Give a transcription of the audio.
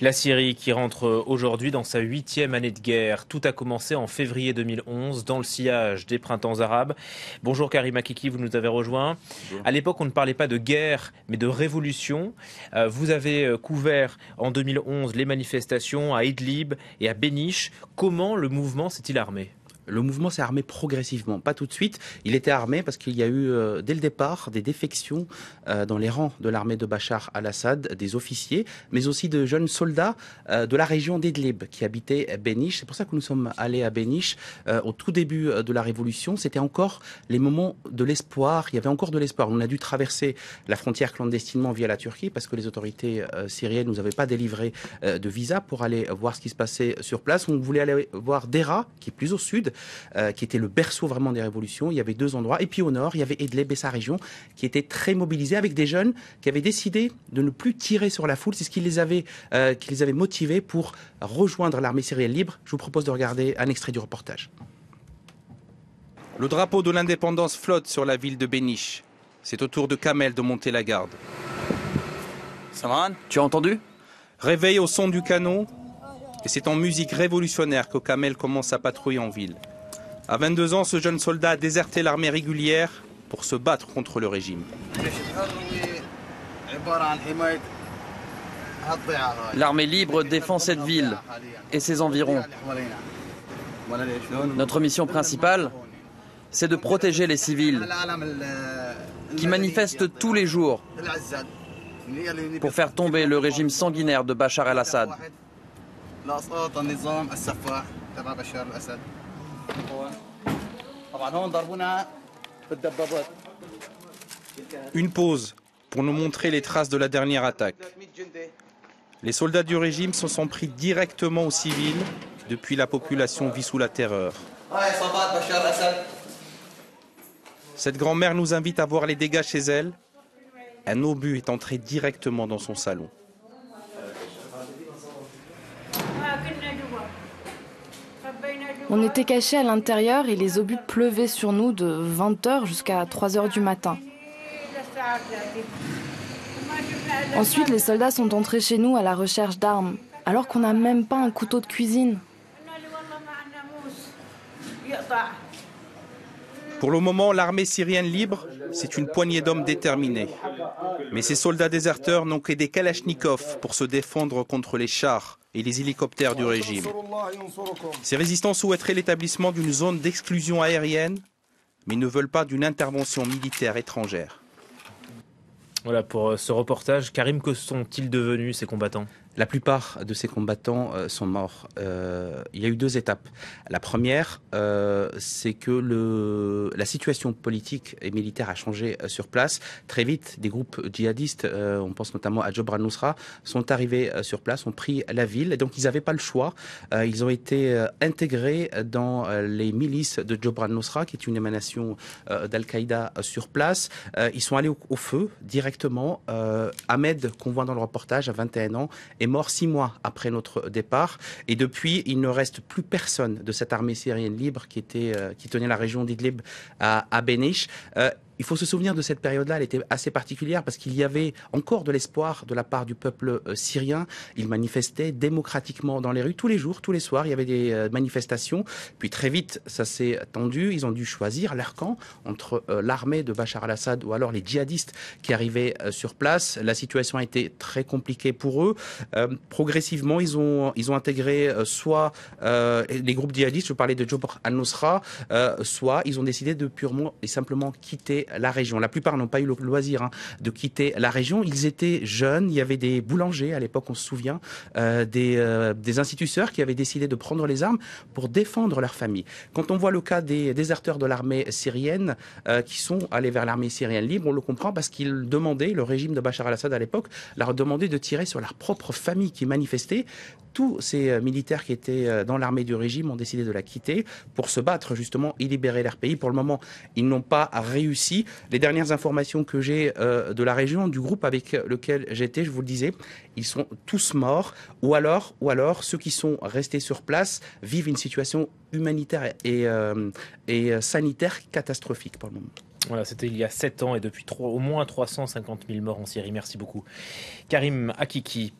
La Syrie qui rentre aujourd'hui dans sa 8e année de guerre. Tout a commencé en février 2011 dans le sillage des printemps arabes. Bonjour Karim Akiki, vous nous avez rejoint. Bonjour. À l'époque, on ne parlait pas de guerre, mais de révolution. Vous avez couvert en 2011 les manifestations à Idlib et à Béniche. Comment le mouvement s'est-il armé ? Le mouvement s'est armé progressivement, pas tout de suite. Il était armé parce qu'il y a eu, dès le départ, des défections dans les rangs de l'armée de Bachar al-Assad, des officiers, mais aussi de jeunes soldats de la région d'Idlib qui habitaient Béniche. C'est pour ça que nous sommes allés à Béniche au tout début de la révolution. C'était encore les moments de l'espoir. Il y avait encore de l'espoir. On a dû traverser la frontière clandestinement via la Turquie parce que les autorités syriennes nous avaient pas délivré de visa pour aller voir ce qui se passait sur place. On voulait aller voir Dera, qui est plus au sud, qui était le berceau vraiment des révolutions. Il y avait deux endroits. Et puis au nord, il y avait Idlib et sa région qui était très mobilisée avec des jeunes qui avaient décidé de ne plus tirer sur la foule. C'est ce qui les avait motivés pour rejoindre l'armée syrienne libre. Je vous propose de regarder un extrait du reportage. Le drapeau de l'indépendance flotte sur la ville de Béniche. C'est au tour de Kamel de monter la garde. Saman, tu as entendu ? Réveil au son du canon. Et c'est en musique révolutionnaire que Kamel commence à patrouiller en ville. À 22 ans, ce jeune soldat a déserté l'armée régulière pour se battre contre le régime. L'armée libre défend cette ville et ses environs. Notre mission principale, c'est de protéger les civils qui manifestent tous les jours pour faire tomber le régime sanguinaire de Bachar al-Assad. Une pause pour nous montrer les traces de la dernière attaque. Les soldats du régime se sont pris directement aux civils. Depuis, la population vit sous la terreur. Cette grand-mère nous invite à voir les dégâts chez elle. Un obus est entré directement dans son salon. On était cachés à l'intérieur et les obus pleuvaient sur nous de 20h jusqu'à 3h du matin. Ensuite, les soldats sont entrés chez nous à la recherche d'armes, alors qu'on n'a même pas un couteau de cuisine. Pour le moment, l'armée syrienne libre, c'est une poignée d'hommes déterminés. Mais ces soldats déserteurs n'ont que des kalachnikovs pour se défendre contre les chars et les hélicoptères du régime. Ces résistants souhaiteraient l'établissement d'une zone d'exclusion aérienne, mais ne veulent pas d'une intervention militaire étrangère. Voilà pour ce reportage. Karim, que sont-ils devenus ces combattants ? La plupart de ces combattants sont morts. Il y a eu deux étapes. La première, c'est que la situation politique et militaire a changé sur place. Très vite, des groupes djihadistes, on pense notamment à Jabhat al-Nusra, sont arrivés sur place, ont pris la ville. Et donc, ils n'avaient pas le choix. Ils ont été intégrés dans les milices de Jabhat al-Nusra, qui est une émanation d'Al-Qaïda sur place. Ils sont allés au feu directement. Ahmed, qu'on voit dans le reportage, à 21 ans, est mort 6 mois après notre départ. Et depuis, il ne reste plus personne de cette armée syrienne libre qui tenait la région d'Idlib à Béniche. Il faut se souvenir de cette période-là, elle était assez particulière parce qu'il y avait encore de l'espoir de la part du peuple syrien. Ils manifestaient démocratiquement dans les rues tous les jours, tous les soirs, il y avait des manifestations. Puis très vite, ça s'est tendu. Ils ont dû choisir leur camp entre l'armée de Bachar al-Assad ou alors les djihadistes qui arrivaient sur place. La situation a été très compliquée pour eux. Progressivement, ils ont intégré soit les groupes djihadistes, je parlais de Jabhat al-Nusra, soit ils ont décidé de purement et simplement quitter la région. La plupart n'ont pas eu le loisir de quitter la région. Ils étaient jeunes, il y avait des boulangers à l'époque, on se souvient, des instituteurs qui avaient décidé de prendre les armes pour défendre leur famille. Quand on voit le cas des déserteurs de l'armée syrienne qui sont allés vers l'armée syrienne libre, on le comprend parce qu'ils demandaient, le régime de Bachar al-Assad à l'époque, leur demandait de tirer sur leur propre famille qui manifestait. Tous ces militaires qui étaient dans l'armée du régime ont décidé de la quitter pour se battre justement et libérer leur pays. Pour le moment, ils n'ont pas réussi. Les dernières informations que j'ai de la région, du groupe avec lequel j'étais, je vous le disais, ils sont tous morts. Ou alors, ceux qui sont restés sur place vivent une situation humanitaire et sanitaire catastrophique pour le moment. Voilà, c'était il y a 7 ans et depuis au moins 350 000 morts en Syrie. Merci beaucoup. Karim Akiki.